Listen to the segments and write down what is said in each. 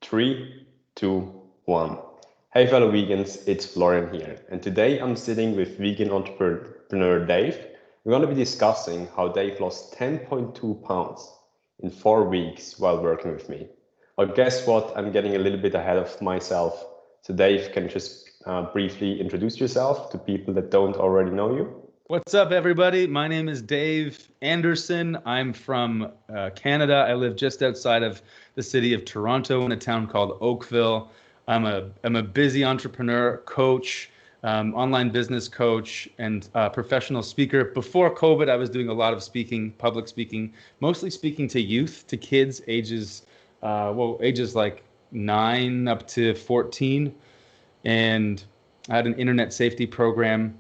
Three, two, one. Hey fellow vegans, it's Florian here, and today I'm sitting with vegan entrepreneur Dave. We're going to be discussing how Dave lost 10.2 pounds in 4 weeks while working with me. Well, guess what? I'm getting a little bit ahead of myself. So Dave, can you just briefly introduce yourself to people that don't already know you? What's up, everybody? My name is Dave Anderson. I'm from Canada. I live just outside of the city of Toronto in a town called Oakville. I'm a busy entrepreneur, coach, online business coach, and professional speaker. Before COVID, I was doing a lot of speaking, public speaking, mostly speaking to youth, to kids ages like 9 up to 14. And I had an internet safety program.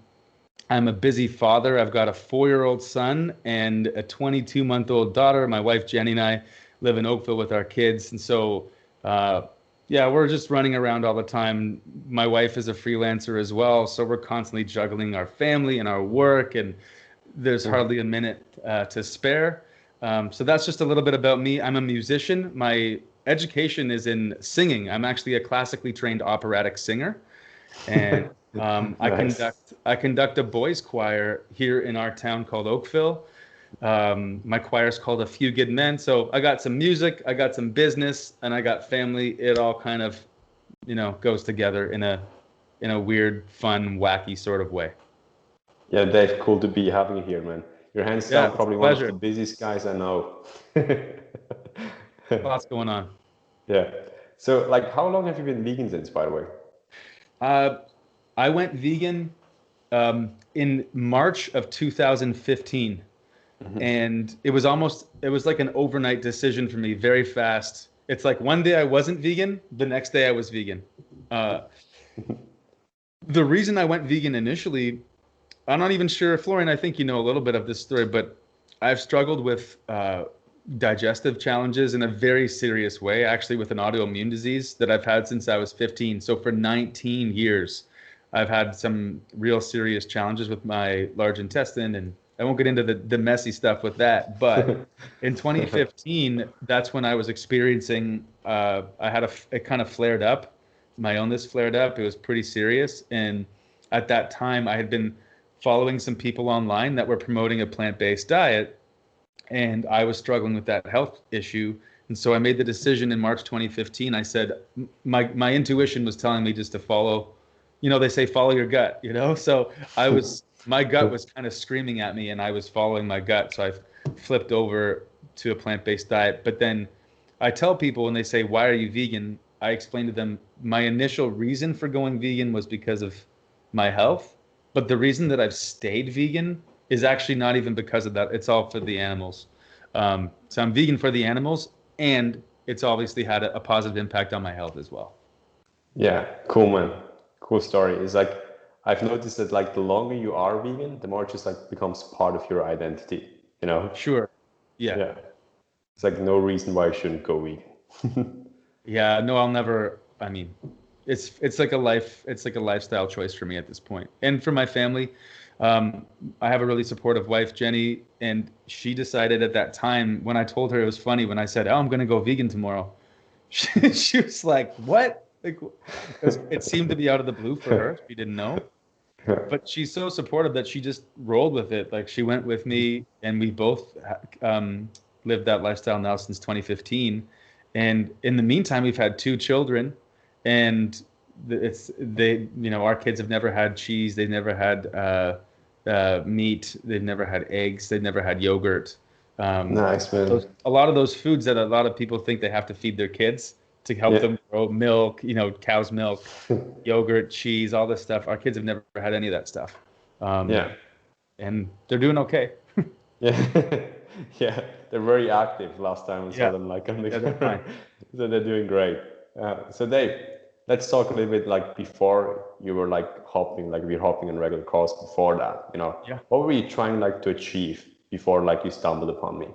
I'm a busy father. I've got a 4-year-old son and a 22-month-old daughter. My wife, Jenny, and I live in Oakville with our kids. And so, yeah, we're just running around all the time. My wife is a freelancer as well. So we're constantly juggling our family and our work, and there's hardly a minute to spare. So that's just a little bit about me. I'm a musician. My education is in singing. I'm actually a classically trained operatic singer. And Nice. I conduct a boys choir here in our town called Oakville. My choir is called A Few Good Men. So I got some music, I got some business, and I got family. It all kind of, goes together in a weird, fun, wacky sort of way. Yeah, Dave, cool to be having you here, man. You're hands Yeah, down it's a probably one of the pleasure. busiest guys I know. Lots going on. Yeah. So, like, how long have you been vegan since, by the way? Uh, I went vegan in March of 2015. And it was like an overnight decision for me, very fast. It's like one day I wasn't vegan, the next day I was vegan. Uh, the reason I went vegan initially, I'm not even sure, Florian, I think you know a little bit of this story, but I've struggled with digestive challenges in a very serious way, actually with an autoimmune disease that I've had since I was 15. So for 19 years, I've had some real serious challenges with my large intestine, and I won't get into the messy stuff with that. But in 2015, that's when I was experiencing, it kind of flared up. My illness flared up. It was pretty serious. And at that time, I had been following some people online that were promoting a plant-based diet, and I was struggling with that health issue. And so I made the decision in March 2015. I said, my intuition was telling me just to follow, they say follow your gut, So my gut was kind of screaming at me, and I was following my gut. So I flipped over to a plant-based diet. But then I tell people when they say, why are you vegan? I explain to them my initial reason for going vegan was because of my health. But the reason that I've stayed vegan is actually not even because of that. It's all for the animals. So I'm vegan for the animals, and it's obviously had a positive impact on my health as well. Yeah, cool, man. Cool story. It's like I've noticed that like the longer you are vegan, the more it just like becomes part of your identity, you know? Sure. Yeah. Yeah. It's like no reason why you shouldn't go vegan. Yeah. No, I mean, it's like a lifestyle choice for me at this point. And for my family, I have a really supportive wife, Jenny, and she decided at that time when I told her, it was funny when I said, "Oh, I'm going to go vegan tomorrow." She was like, "What?" Like, it seemed to be out of the blue for her. She didn't know, but she's so supportive that she just rolled with it. Like she went with me, and we both lived that lifestyle now since 2015. And in the meantime, we've had 2 children, and our kids have never had cheese. They've never had meat. They've never had eggs. They've never had yogurt. Nice, man. A lot of those foods that a lot of people think they have to feed their kids to help Yeah. them grow, milk, cow's milk, yogurt, cheese, all this stuff. Our kids have never had any of that stuff. Yeah. And they're doing okay. Yeah. Yeah. They're very active. Last time I saw Yeah. them like on the Yeah, they're fine. so they're doing great. So Dave, let's talk a little bit like before you were like hopping, like we were hopping on regular calls before that, Yeah. what were you trying like to achieve before like you stumbled upon me?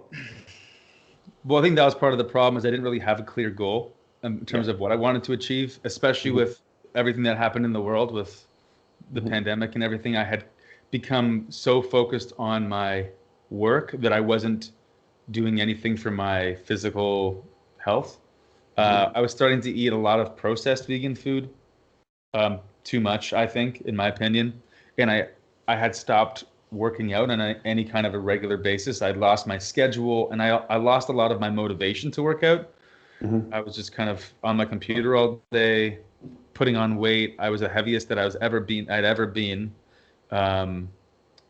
Well, I think that was part of the problem is I didn't really have a clear goal in Yeah. terms of what I wanted to achieve, especially with everything that happened in the world with the pandemic and everything. I had become so focused on my work that I wasn't doing anything for my physical health. I was starting to eat a lot of processed vegan food, too much, I think, in my opinion. And I had stopped working out on any kind of a regular basis. I'd lost my schedule, and I lost a lot of my motivation to work out. Hmm. I was just kind of on my computer all day, putting on weight. I was the heaviest that I'd ever been. Um,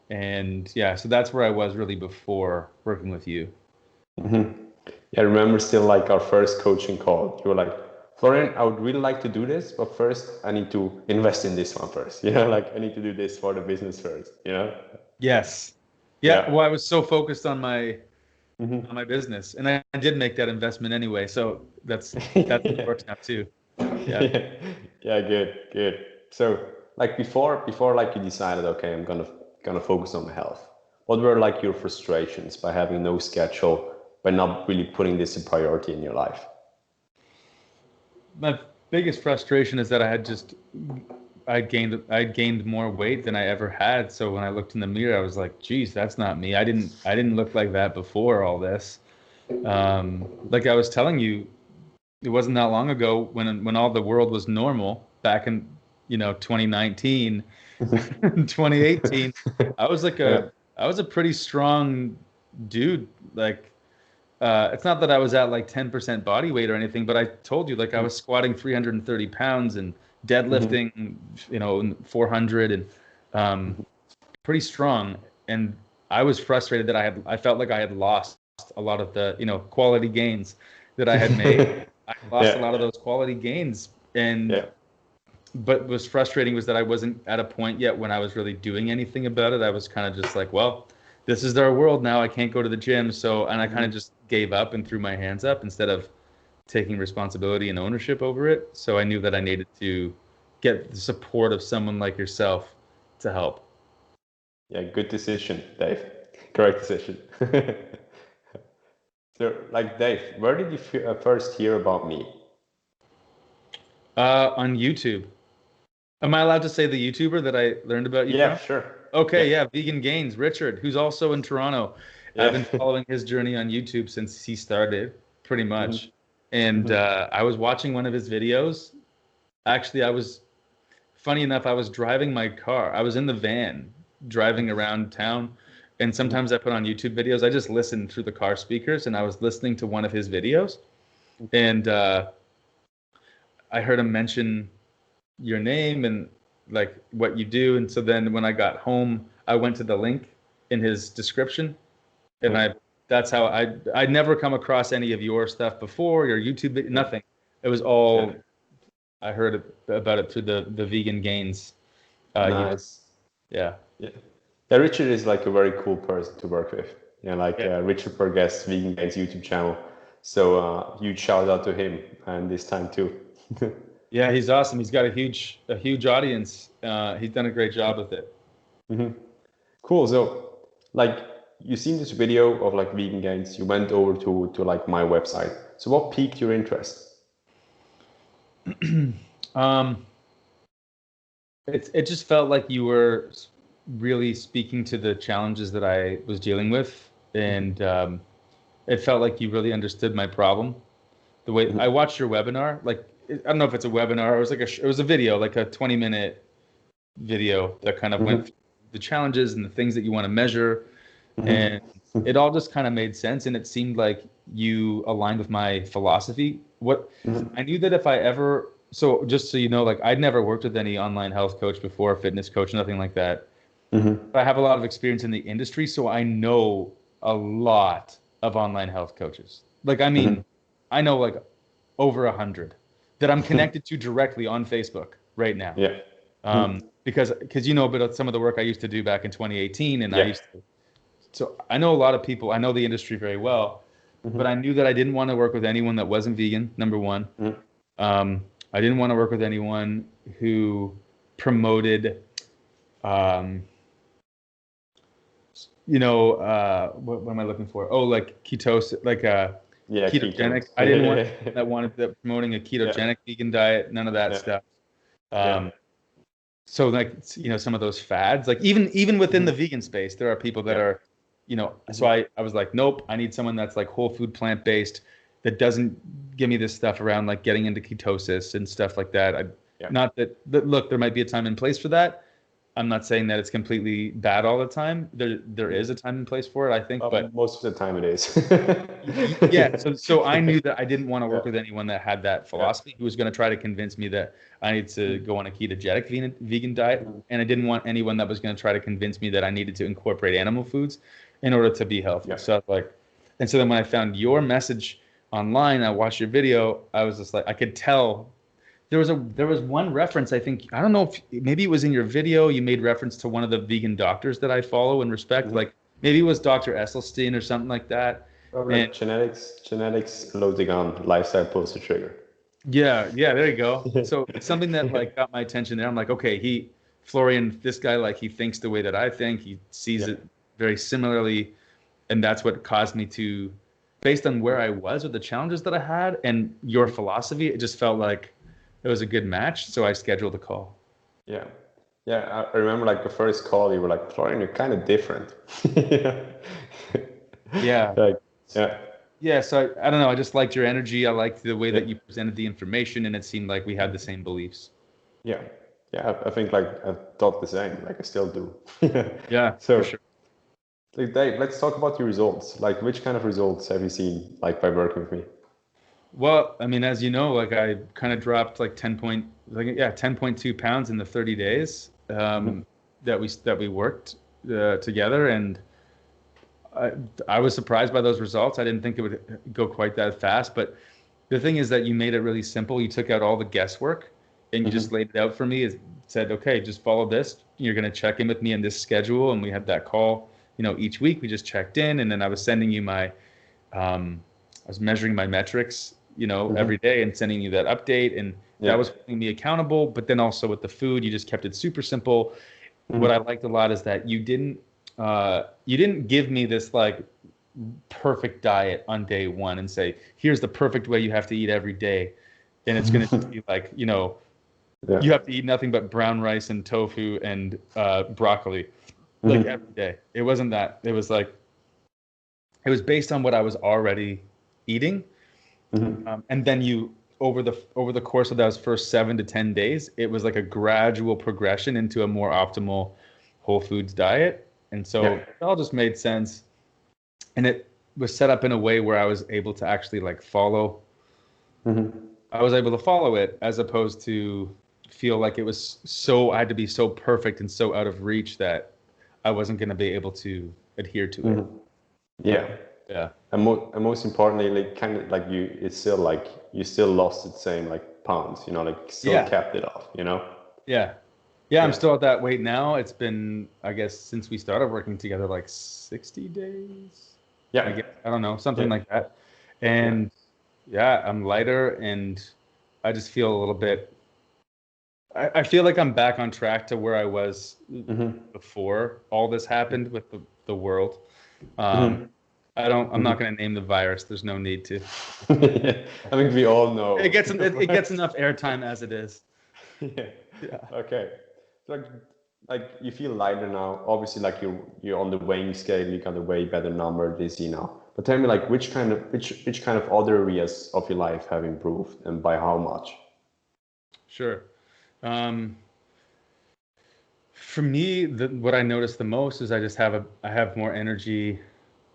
and yeah, so that's where I was really before working with you. Hmm. Yeah, I remember still like our first coaching call. You were like, Florian, I would really like to do this, but first I need to invest in this one first. Like I need to do this for the business first. Yes. Yeah. Yeah. Well, I was so focused on Hmm. my business, and I did make that investment anyway. So that's what works out too. Yeah. Yeah. Yeah, good, good. So like before like you decided, okay, I'm gonna focus on my health. What were like your frustrations by having no schedule, by not really putting this a priority in your life? My biggest frustration is that I'd gained more weight than I ever had. So when I looked in the mirror, I was like, geez, that's not me. I didn't look like that before all this. Like I was telling you, it wasn't that long ago when all the world was normal back in 2019, 2018. I was like Yeah. I was a pretty strong dude. Like it's not that I was at like 10% body weight or anything, but I told you like I was squatting 330 pounds and Mhm. deadlifting 400 and um, pretty strong. And I was frustrated that I felt like I had lost a lot of the quality gains that I had made. I lost a Yeah, lot of those quality gains, and yeah. but was frustrating was that I wasn't at a point yet when I was really doing anything about it. I was kind of just like, well, this is our world now. I can't go to the gym. So, and I kind of Mhm. just gave up and threw my hands up instead of taking responsibility and ownership over it. So I knew that I needed to get the support of someone like yourself to help. Yeah, good decision, Dave. Correct decision. So, like, Dave, where did you first hear about me? On YouTube. Am I allowed to say the YouTuber that I learned about you Yeah, from? sure. Yeah, Okay, yeah, Vegan Gains, Richard, who's also in Toronto. I've yeah. been following his journey on YouTube since he started, pretty Hmm. much. And Hmm. I was watching one of his videos. Actually, funny enough, I was driving my car. I was in the van driving around town. And Hmm. sometimes I put on YouTube videos. I just listened through the car speakers and I was listening to one of his videos. And I heard him mention your name and like what you do. And so then when I got home, I went to the link in his description, and Yeah, that's how I'd never come across any of your stuff before, your YouTube, yeah, nothing. It was yeah. all I heard about it through the Vegan Gains YouTube. Nice. Yeah. Yeah. Yeah, Richard is like a very cool person to work with. Yeah, like Yeah. Richard Burgess, Vegan Gains YouTube channel. So huge shout out to him and this time too. Yeah, he's awesome. He's got a huge audience. He's done a great job with it. Mhm. Cool. So, like, you seen this video of like vegan gains. You went over to like my website. So, what piqued your interest? Um, it just felt like you were really speaking to the challenges that I was dealing with, and it felt like you really understood my problem. The way I Mhm. watched your webinar, like I don't know if it's a webinar, it was like it was a video, like a 20-minute video that kind of went Mhm. through the challenges and the things that you want to measure, Mhm. and it all just kind of made sense, and it seemed like you aligned with my philosophy. What Mhm. I knew that if I ever, so just so you know, like I'd never worked with any online health coach before, fitness coach, nothing like that. Mhm. I have a lot of experience in the industry, so I know a lot of online health coaches. Like, I mean, Mhm. I know like over 100 that I'm connected to directly on Facebook right now. Yeah. Mhm. Because you know about some of the work I used to do back in 2018, and I Yeah. used to. So I know a lot of people. I know the industry very well, but I Mhm. knew that I didn't want to work with anyone that wasn't vegan. Number one, Mhm. I didn't want to work with anyone who promoted um, what am I looking for? Oh, like ketosis, like Yeah. ketogenic. Ketones. I didn't want that wanted that promoting a Yeah. ketogenic vegan diet, none of that Yeah. stuff. Yeah. Um, so like some of those fads, like even within the Mhm. vegan space, there are people that Yeah. are, so Mhm. I was like, nope, I need someone that's like whole food plant based. that doesn't give me this stuff around like getting into ketosis and stuff like that. Not that look, there might be a time and place for that. I'm not saying that it's completely bad all the time. There is a time and place for it, I think, but most of the time it is. yeah. So I knew that I didn't want to work with anyone that had that philosophy, who was going to try to convince me that I need to go on a ketogenic vegan diet, and I didn't want anyone that was going to try to convince me that I needed to incorporate animal foods in order to be healthy. Yeah. So and so then when I found your message online, I watched your video, I was just like, I could tell. There was one reference, I think, I don't know if maybe it was in your video, you made reference to one of the vegan doctors that I follow and respect. Like maybe it was Dr. Esselstyn or something like that. Like genetics loading on lifestyle pulls the trigger. Yeah, there you go. So something that like got my attention there. I'm like, okay, Florian, this guy, like he thinks the way that I think, he sees it very similarly. And that's what caused me to, based on where I was with the challenges that I had and your philosophy, it just felt like it was a good match, so I scheduled a call. Yeah. I remember like the first call, you were like, Florian, you're kind of different. Yeah. Yeah. So I don't know. I just liked your energy. I liked the way that you presented the information, and it seemed like we had the same beliefs. Yeah. I think like I thought the same. Like I still do. Yeah. So, for sure. Like Dave, let's talk about your results. Like, which kind of results have you seen like by working with me? Well, I mean, as you know, like I kind of dropped like 10.2 pounds in the 30 days that we worked together, and I was surprised by those results. I didn't think it would go quite that fast, but the thing is that you made it really simple. You took out all the guesswork and you just laid it out for me. It said, okay, just follow this. You're going to check in with me in this schedule, and we had that call. Each week we just checked in, and then I was sending you I was measuring my metrics every day and sending you that update, and that was holding me accountable. But then also with the food, you just kept it super simple. What I liked a lot is that you didn't give me this like perfect diet on day one and say, here's the perfect way you have to eat every day, and it's going to be like you have to eat nothing but brown rice and tofu and broccoli like every day. It wasn't that. It was like it was based on what I was already eating. And then over the course of those first 7 to 10 days, it was like a gradual progression into a more optimal whole foods diet. And so it all just made sense. And it was set up in a way where I was able to actually like follow. I was able to follow it as opposed to feel like it was I had to be so perfect and so out of reach that I wasn't going to be able to adhere to it. Yeah. And most importantly, like kind of like it's still like you still lost the same like pounds, like still kept it off, Yeah. I'm still at that weight now. It's been, I guess, since we started working together, like 60 days. I don't know, something like that. And I'm lighter, and I just feel a little bit, I feel like I'm back on track to where I was before all this happened with the world. I'm not going to name the virus. There's no need to. I think we all know. It gets enough airtime as it is. Okay. So like you feel lighter now. Obviously, like you're on the weighing scale. You got a way better number this year now. But tell me, like which kind of other areas of your life have improved, and by how much? Sure. For me, what I notice the most is I have more energy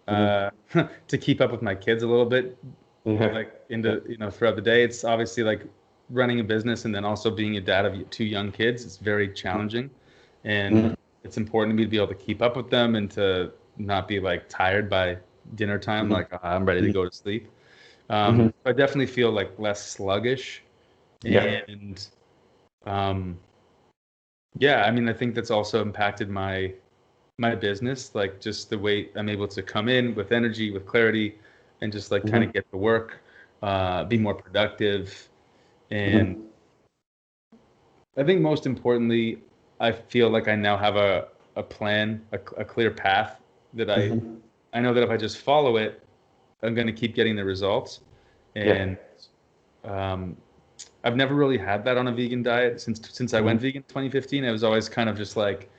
to keep up with my kids a little bit, like throughout the day. It's obviously like running a business and then also being a dad of 2 young kids. It's very challenging, and it's important to me to be able to keep up with them and to not be like tired by dinner time. Like I'm ready to go to sleep. I definitely feel like less sluggish, and I mean, I think that's also impacted my business, like just the way I'm able to come in with energy, with clarity, and just like kind of get to work, be more productive. And I think most importantly, I feel like I now have a plan, a clear path that I know that if I just follow it, I'm going to keep getting the results. And I've never really had that on a vegan diet since I went vegan in 2015. It was always kind of just like,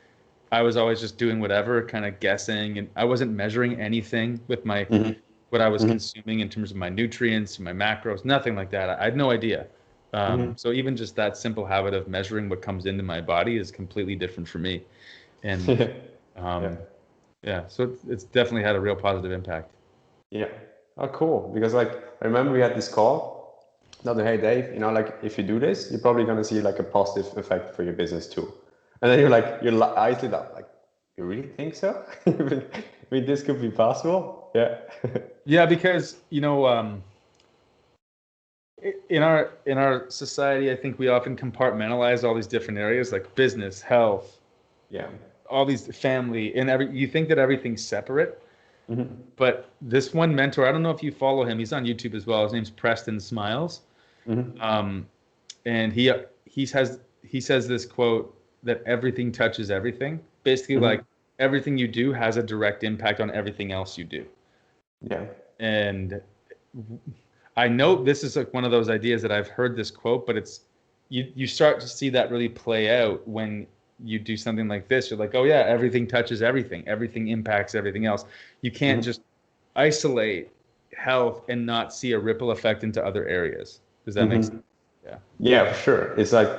I was always just doing whatever, kind of guessing, and I wasn't measuring anything with my what I was consuming in terms of my nutrients, my macros, nothing like that. I had no idea. So even just that simple habit of measuring what comes into my body is completely different for me. And Yeah. yeah, so it's definitely had a real positive impact. Yeah. Oh, cool. Because like I remember we had this call. That, hey Dave, you know, like if you do this, you're probably gonna see like a positive effect for your business too. And then you're like, your eyes lit up, like, you really think so? I mean, this could be possible. Yeah. Yeah, because in our society, I think we often compartmentalize all these different areas like business, health, Yeah. all these family, and you think that everything's separate. But this one mentor, I don't know if you follow him. He's on YouTube as well. His name's Preston Smiles. And he says this quote that everything touches everything. Basically, like everything you do has a direct impact on everything else you do. Yeah. And I know this is like one of those ideas that I've heard this quote, but it's you start to see that really play out when you do something like this. You're like, oh yeah, everything touches everything. Everything impacts everything else. You can't just isolate health and not see a ripple effect into other areas. Does that make sense? Yeah. Yeah, for sure. It's like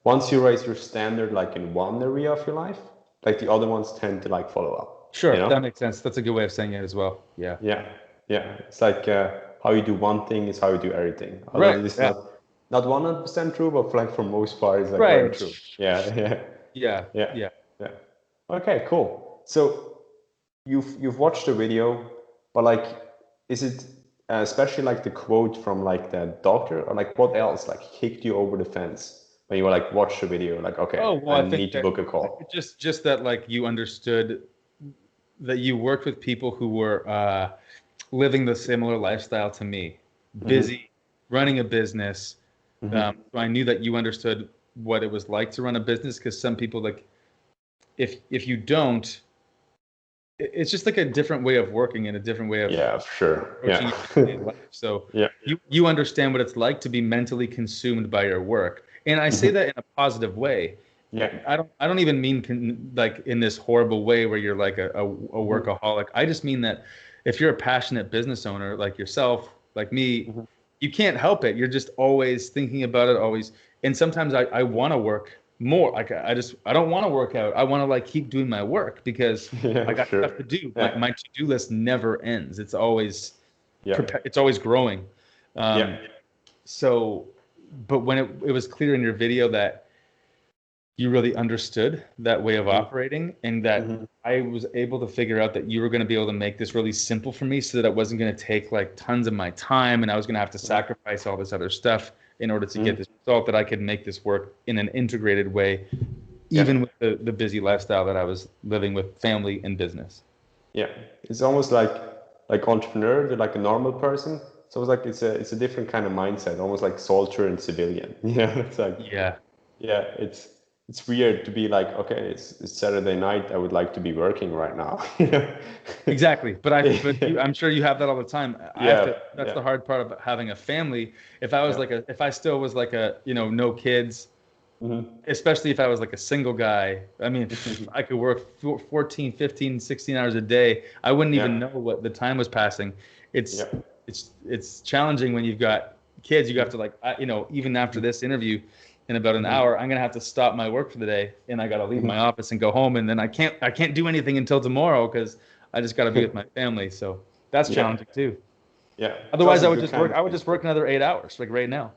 once you raise your standard like in one area of your life, like the other ones tend to like follow up. Sure, You know? that makes sense. That's a good way of saying it as well. Yeah. Yeah. Yeah. It's like how you do one thing is how you do everything. Although Right. this is Yeah. not 100% true, but like for most part, it's like very Right. true. Yeah. Yeah. Yeah. Yeah. Yeah. Yeah. Okay, cool. So you've watched the video, but like, is it especially like the quote from like the doctor, or like what else like kicked you over the fence when you were like watch the video, like okay, Oh, well, I I think need to that book a call. just that like you understood that you worked with people who were living the similar lifestyle to me, busy, running a business. So I knew that you understood what it was like to run a business, because some people like if you don't, it's just like a different way of working and a different way of Yeah, for sure. approaching Yeah. your daily life. So Yeah. you understand what it's like to be mentally consumed by your work. And I say that in a positive way. Yeah. I don't even mean like in this horrible way where you're like a workaholic. I just mean that if you're a passionate business owner like yourself, like me, you can't help it. You're just always thinking about it, always. And sometimes I want to work more. Like I don't want to work out. I want to like keep doing my work because Yeah, I got sure. stuff to do. Yeah. My to-do list never ends. It's always Yeah. it's always growing. Yeah. So, but when it was clear in your video that you really understood that way of operating, and that I was able to figure out that you were going to be able to make this really simple for me, so that it wasn't going to take like tons of my time and I was going to have to sacrifice all this other stuff in order to get this result, that I could make this work in an integrated way, even with the busy lifestyle that I was living with family and business. Yeah. It's almost like entrepreneur, they're like a normal person. So it's like it's a different kind of mindset, almost like soldier and civilian. Yeah. It's like Yeah. yeah, it's weird to be like, okay, it's Saturday night. I would like to be working right now. Exactly. But I'm sure you have that all the time. That's the hard part about having a family. If I was if I still was like no kids, especially if I was like a single guy, I mean, I could work 14, 15, 16 hours a day. I wouldn't even know what the time was passing. It's challenging when you've got kids. You have to even after this interview, in about an hour, I'm gonna have to stop my work for the day, and I gotta leave my office and go home, and then I can't do anything until tomorrow because I just gotta be with my family. So that's challenging too. Yeah. Otherwise, I would just work another 8 hours, like right now.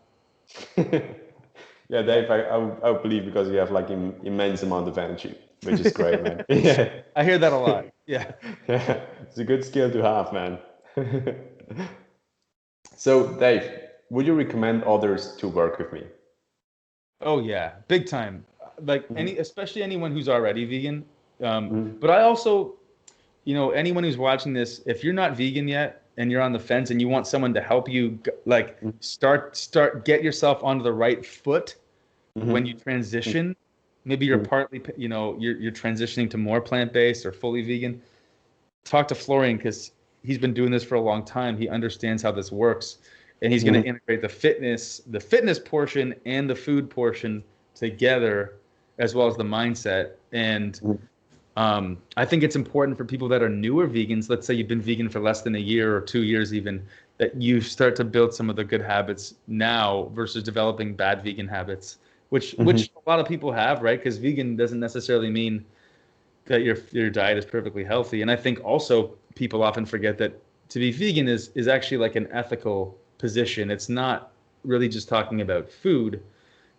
Yeah, Dave, I would believe, because you have like immense amount of energy, which is great, man. Yeah. I hear that a lot. Yeah. Yeah. It's a good skill to have, man. So, Dave, would you recommend others to work with me? Oh yeah, big time. Like especially anyone who's already vegan. But I also, anyone who's watching this, if you're not vegan yet and you're on the fence and you want someone to help you, like get yourself onto the right foot when you transition. Maybe you're partly, you're transitioning to more plant-based or fully vegan. Talk to Florian, because he's been doing this for a long time. He understands how this works. And he's going to integrate the fitness portion and the food portion together, as well as the mindset. And I think it's important for people that are newer vegans. Let's say you've been vegan for less than a year or 2 years even, that you start to build some of the good habits now versus developing bad vegan habits, which a lot of people have, right? Because vegan doesn't necessarily mean that your diet is perfectly healthy. And I think also people often forget that to be vegan is actually like an ethical position. It's not really just talking about food.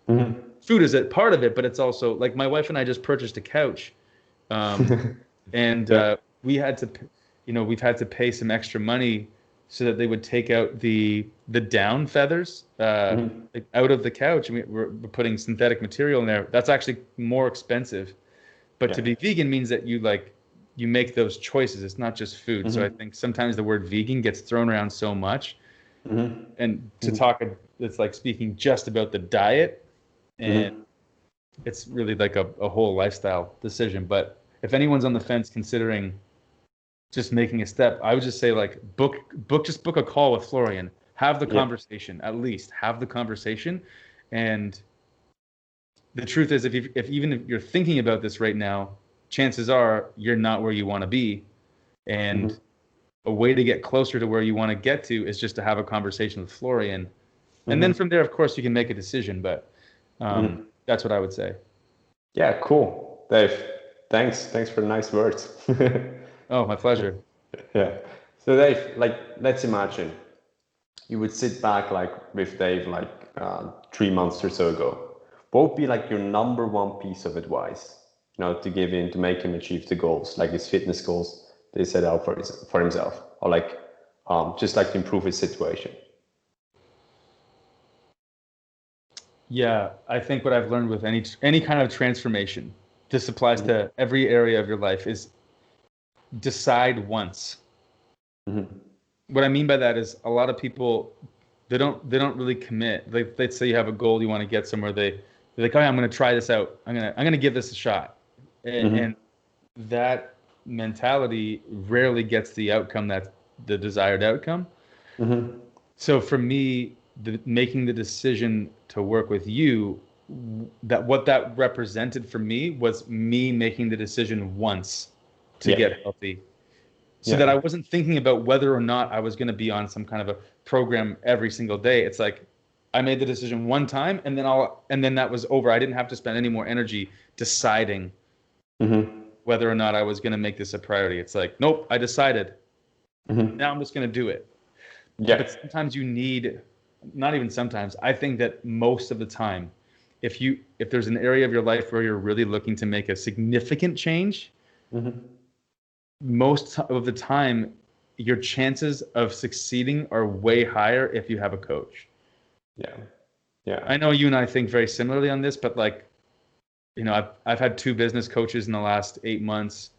Food is a part of it, but it's also like my wife and I just purchased a couch, and Yeah. we had to, we've had to pay some extra money so that they would take out the down feathers like out of the couch, and we're putting synthetic material in there. That's actually more expensive. But to Yeah. be vegan means that you make those choices. It's not just food. So I think sometimes the word vegan gets thrown around so much, and to talk, it's like speaking just about the diet, and it's really like a whole lifestyle decision. But if anyone's on the fence considering just making a step, I would just say like book a call with Florian, have the Yeah. conversation, at least have the conversation. And the truth is, if even if you're thinking about this right now, chances are you're not where you want to be. And a way to get closer to where you want to get to is just to have a conversation with Florian. And then from there, of course, you can make a decision. But that's what I would say. Yeah, cool. Dave, thanks for the nice words. Oh, my pleasure. Yeah. So Dave, like, let's imagine you would sit back like with Dave like 3 months or so ago. What would be like your number one piece of advice, to give him to make him achieve the goals, like his fitness goals that he set out for himself, or like just like to improve his situation? Yeah, I think what I've learned with any kind of transformation, this applies to every area of your life, is decide once. What I mean by that is a lot of people they don't really commit. Like let's say you have a goal, you want to get somewhere, they're like, oh, yeah, I'm going to try this out. I'm going to give this a shot. And that mentality rarely gets the outcome that's the desired outcome. So for me, making the decision to work with you, that what that represented for me was me making the decision once to Yeah. get healthy, so Yeah. that I wasn't thinking about whether or not I was going to be on some kind of a program every single day. It's like I made the decision one time, and then that was over. I didn't have to spend any more energy deciding whether or not I was going to make this a priority. It's like, nope, I decided. Now I'm just going to do it. Yeah. But sometimes you need, not even sometimes, I think that most of the time, if there's an area of your life where you're really looking to make a significant change, most of the time, your chances of succeeding are way higher if you have a coach. Yeah. Yeah. I know you and I think very similarly on this, but like, I've had 2 business coaches in the last 8 months.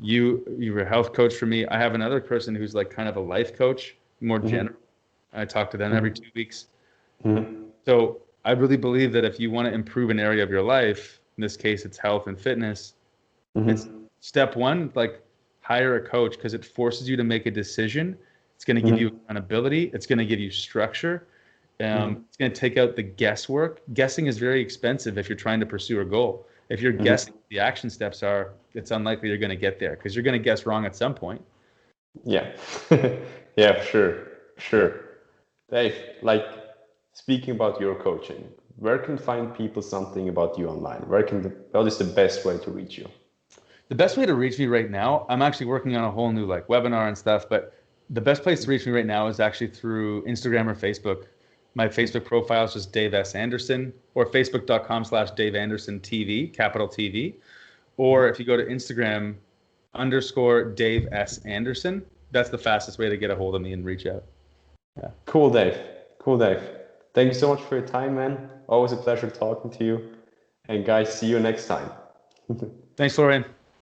You were a health coach for me. I have another person who's like kind of a life coach, more general. I talk to them every 2 weeks. So I really believe that if you want to improve an area of your life, in this case, it's health and fitness, it's step one, like hire a coach, because it forces you to make a decision. It's going to give you accountability. It's going to give you structure. It's going to take out the guesswork. Guessing is very expensive if you're trying to pursue a goal. If you're guessing what the action steps are, it's unlikely you're going to get there, because you're going to guess wrong at some point. Yeah. Yeah, sure. Dave, like, speaking about your coaching, where can find people something about you online? What is the best way to reach you? The best way to reach me right now, I'm actually working on a whole new like webinar and stuff, but the best place to reach me right now is actually through Instagram or Facebook. My Facebook profile is just Dave S. Anderson, or facebook.com/Dave Anderson TV, capital TV. Or if you go to Instagram _Dave S. Anderson, that's the fastest way to get a hold of me and reach out. Yeah. Cool, Dave. Thank you so much for your time, man. Always a pleasure talking to you. And guys, see you next time. Thanks, Florian.